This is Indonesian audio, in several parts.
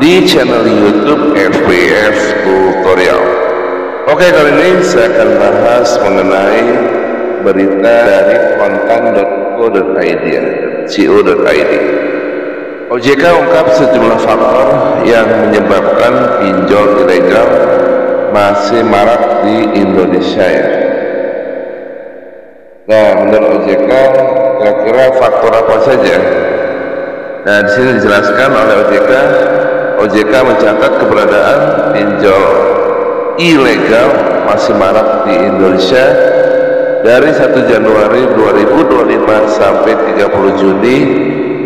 di channel YouTube FBF Tutorial. Oke, kali ini saya akan bahas mengenai berita dari kontan.co.id. OJK ungkap sejumlah faktor yang menyebabkan pinjol ilegal masih marak di Indonesia ya. Nah, menurut OJK kira-kira faktor apa saja? Nah, di sini dijelaskan oleh OJK mencatat keberadaan pinjol ilegal masih marak di Indonesia dari 1 Januari 2025 sampai 30 Juni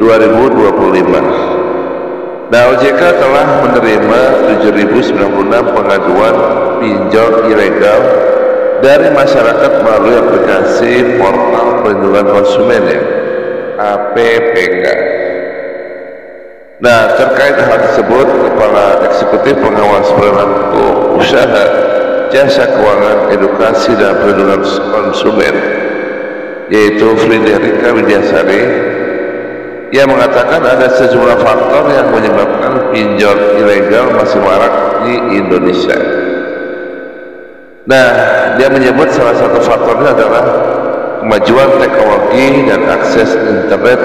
2025. Nah, OJK telah menerima 7.096 pengaduan pinjol ilegal dari masyarakat melalui aplikasi Portal Perlindungan Konsumen ya, APPK. Nah, terkait hal tersebut, Kepala Eksekutif Pengawas Perilaku Usaha, Jasa Keuangan, Edukasi dan Perlindungan Konsumen, yaitu Friederika Widyasari, ia mengatakan ada sejumlah faktor yang menyebabkan pinjol ilegal masih marak di Indonesia. Nah, dia menyebut salah satu faktornya adalah kemajuan teknologi dan akses internet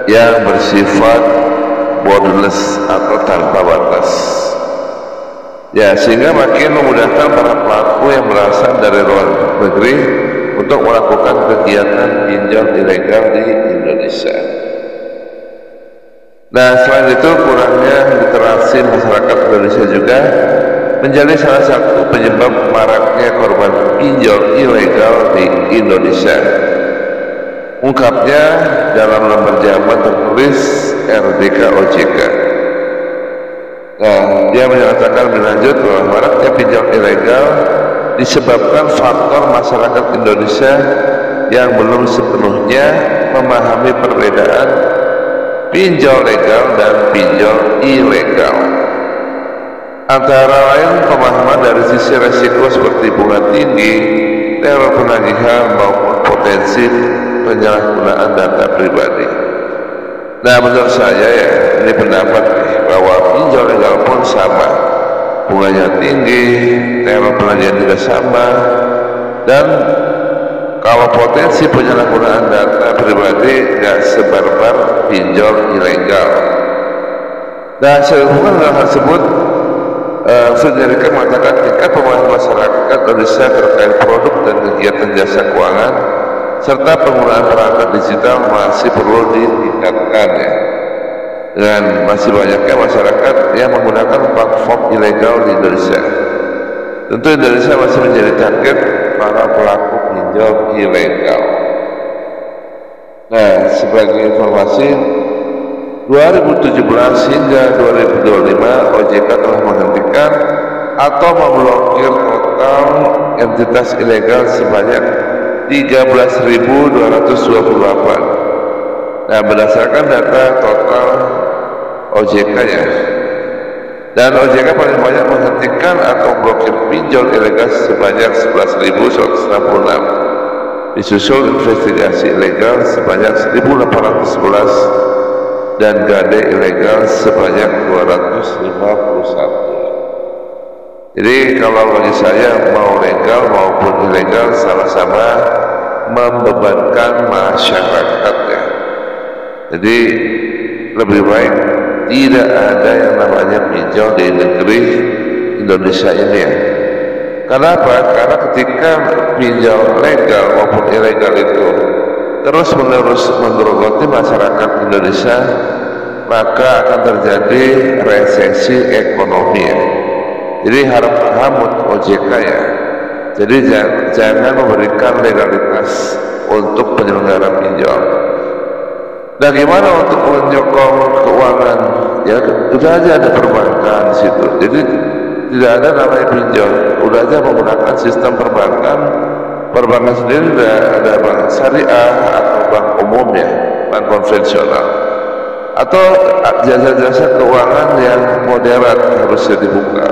yang bersifat borderless atau tanpa batas. Ya, sehingga makin memudahkan para pelaku yang berasal dari luar negeri untuk melakukan kegiatan pinjol ilegal di Indonesia. Nah, selain itu kurangnya literasi masyarakat Indonesia juga menjadi salah satu penyebab maraknya korban pinjol ilegal di Indonesia. Ungkapnya dalam lembar jawaban tertulis RDK OJK. Nah, dia menyatakan lebih lanjut bahwa maraknya pinjol ilegal disebabkan faktor masyarakat Indonesia yang belum sepenuhnya memahami perbedaan pinjol legal dan pinjol ilegal. Antara lain pemahaman dari sisi resiko seperti bunga tinggi, teror penagihan maupun potensi penyalahgunaan data pribadi. Nah, menurut saya ya, ini pendapat bahwa pinjol legal pun sama, bunganya tinggi, teror penagihan juga sama, dan kalau potensi penyalahgunaan data pribadi nggak sebarbar pinjol ilegal. Nah, sehubungan dengan hal tersebut, Friederika mengatakan tingkat pemahaman masyarakat Indonesia terkait produk dan kegiatan jasa keuangan serta penggunaan perangkat digital masih perlu ditingkatkan ya. Dan masih banyaknya masyarakat yang menggunakan platform ilegal di Indonesia. Tentu Indonesia masih menjadi target para pelaku pinjol ilegal. Nah, sebagai informasi, 2017 hingga 2025 OJK telah menghentikan atau memblokir total entitas ilegal sebanyak 13.228. Nah, berdasarkan data total OJK ya. Dan OJK paling banyak menghentikan atau blokir pinjol ilegal sebanyak 11.166. Disusul investigasi ilegal sebanyak 1.811 dan gade ilegal sebanyak 251. Jadi kalau bagi saya mau legal maupun ilegal sama-sama membebankan masyarakat ya. Jadi lebih baik tidak ada yang namanya pinjol di negeri Indonesia ini ya. Kenapa? Karena ketika pinjol legal maupun ilegal itu terus-menerus menggerogoti masyarakat Indonesia, maka akan terjadi resesi ekonomi ya. Jadi harapan OJK ya, jadi jangan memberikan legalitas untuk penyelenggara pinjol. Nah, gimana untuk menyokong keuangan? Ya, udah aja ada perbankan di situ. Jadi tidak ada namanya pinjol, udah aja menggunakan sistem perbankan. Perbankan sendiri ada bank syariah atau bank umum ya, bank konvensional, atau jasa-jasa keuangan yang moderat harusnya dibuka.